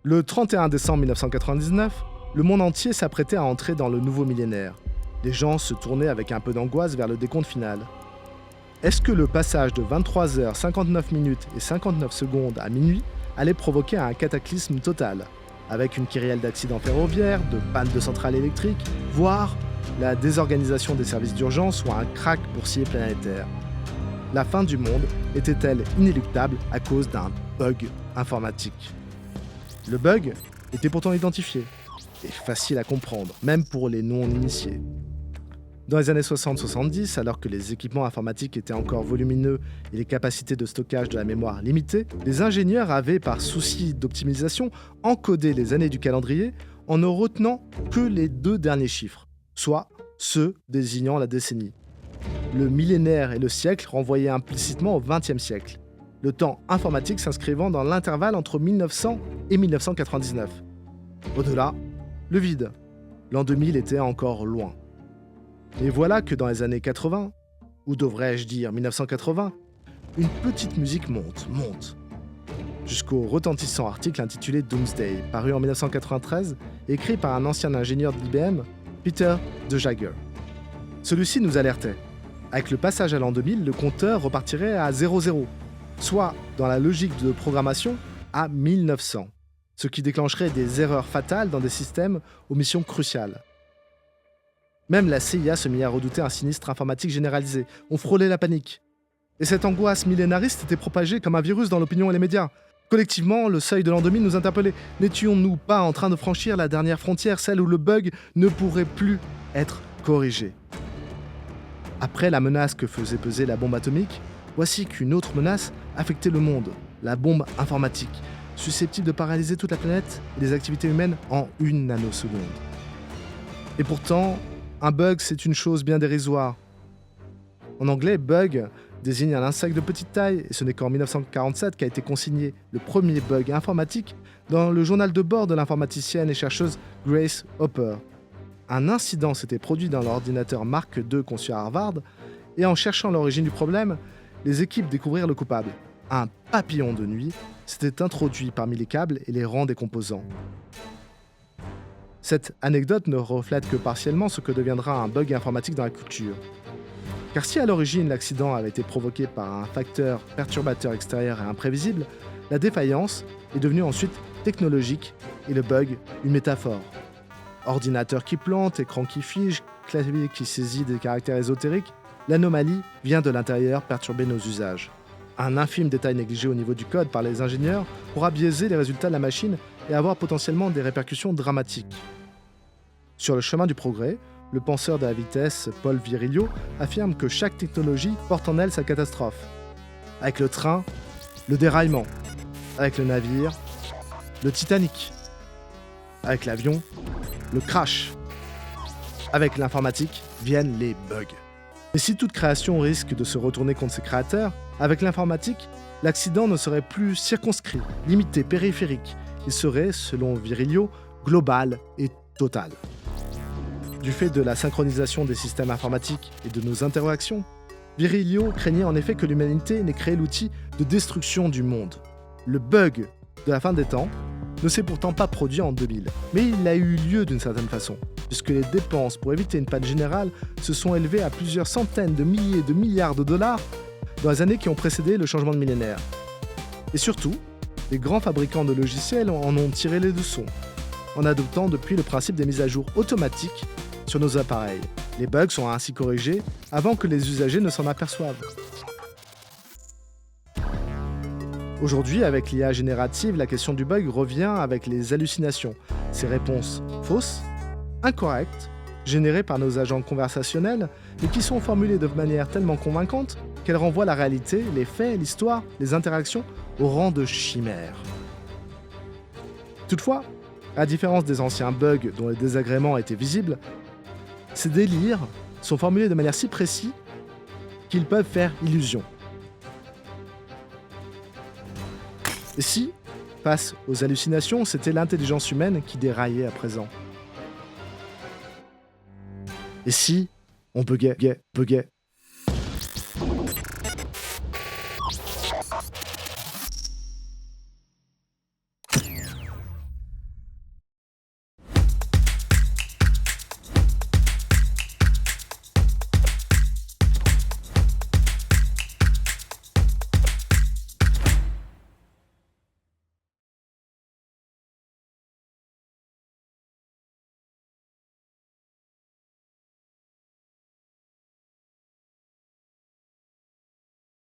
Le 31 décembre 1999, le monde entier s'apprêtait à entrer dans le nouveau millénaire. Les gens se tournaient avec un peu d'angoisse vers le décompte final. Est-ce que le passage de 23h59 et 59 secondes à minuit allait provoquer un cataclysme total, avec une kyrielle d'accidents ferroviaires, de pannes de centrales électriques, voire la désorganisation des services d'urgence ou un krach boursier planétaire? La fin du monde était-elle inéluctable à cause d'un bug informatique? Le bug était pourtant identifié et facile à comprendre, même pour les non-initiés. Dans les années 60-70, alors que les équipements informatiques étaient encore volumineux et les capacités de stockage de la mémoire limitées, les ingénieurs avaient, par souci d'optimisation, encodé les années du calendrier en ne retenant que les 2 derniers chiffres, soit ceux désignant la décennie. Le millénaire et le siècle renvoyaient implicitement au XXe siècle, le temps informatique s'inscrivant dans l'intervalle entre 1900 et 1999. Au-delà, le vide. L'an 2000 était encore loin. Et voilà que dans les années 80, ou devrais-je dire 1980, une petite musique monte, jusqu'au retentissant article intitulé Doomsday, paru en 1993, écrit par un ancien ingénieur d'IBM, Peter de Jager. Celui-ci nous alertait. Avec le passage à l'an 2000, le compteur repartirait à 00, soit, dans la logique de programmation, à 1900, ce qui déclencherait des erreurs fatales dans des systèmes aux missions cruciales. Même la CIA se mit à redouter un sinistre informatique généralisé. On frôlait la panique. Et cette angoisse millénariste était propagée comme un virus dans l'opinion et les médias. Collectivement, le seuil de l'an 2000 nous interpellait. N'étions-nous pas en train de franchir la dernière frontière, celle où le bug ne pourrait plus être corrigé? Après la menace que faisait peser la bombe atomique, voici qu'une autre menace affectait le monde, la bombe informatique, susceptible de paralyser toute la planète et les activités humaines en 1 nanoseconde. Et pourtant, un bug, c'est une chose bien dérisoire. En anglais, bug désigne un insecte de petite taille, et ce n'est qu'en 1947 qu'a été consigné le premier bug informatique dans le journal de bord de l'informaticienne et chercheuse Grace Hopper. Un incident s'était produit dans l'ordinateur Mark II conçu à Harvard, et en cherchant l'origine du problème, les équipes découvrirent le coupable. Un papillon de nuit s'était introduit parmi les câbles et les rangs des composants. Cette anecdote ne reflète que partiellement ce que deviendra un bug informatique dans la culture. Car si à l'origine l'accident avait été provoqué par un facteur perturbateur extérieur et imprévisible, la défaillance est devenue ensuite technologique et le bug une métaphore. Ordinateur qui plante, écran qui fige, clavier qui saisit des caractères ésotériques, l'anomalie vient de l'intérieur perturber nos usages. Un infime détail négligé au niveau du code par les ingénieurs pourra biaiser les résultats de la machine et avoir potentiellement des répercussions dramatiques. Sur le chemin du progrès, le penseur de la vitesse Paul Virilio affirme que chaque technologie porte en elle sa catastrophe. Avec le train, le déraillement. Avec le navire, le Titanic. Avec l'avion, le crash. Avec l'informatique viennent les bugs. Et si toute création risque de se retourner contre ses créateurs, avec l'informatique, l'accident ne serait plus circonscrit, limité, périphérique. Il serait, selon Virilio, global et total. Du fait de la synchronisation des systèmes informatiques et de nos interactions, Virilio craignait en effet que l'humanité n'ait créé l'outil de destruction du monde. Le bug de la fin des temps ne s'est pourtant pas produit en 2000, mais il a eu lieu d'une certaine façon, puisque les dépenses pour éviter une panne générale se sont élevées à plusieurs centaines de milliers de milliards de dollars dans les années qui ont précédé le changement de millénaire. Et surtout, les grands fabricants de logiciels en ont tiré les leçons, en adoptant depuis le principe des mises à jour automatiques sur nos appareils. Les bugs sont ainsi corrigés avant que les usagers ne s'en aperçoivent. Aujourd'hui, avec l'IA générative, la question du bug revient avec les hallucinations. Ces réponses fausses, incorrectes, générées par nos agents conversationnels, mais qui sont formulées de manière tellement convaincante qu'elles renvoient la réalité, les faits, l'histoire, les interactions au rang de chimères. Toutefois, à la différence des anciens bugs dont les désagréments étaient visibles, ces délires sont formulés de manière si précise qu'ils peuvent faire illusion. Et si, face aux hallucinations, c'était l'intelligence humaine qui déraillait à présent? Et si on buguait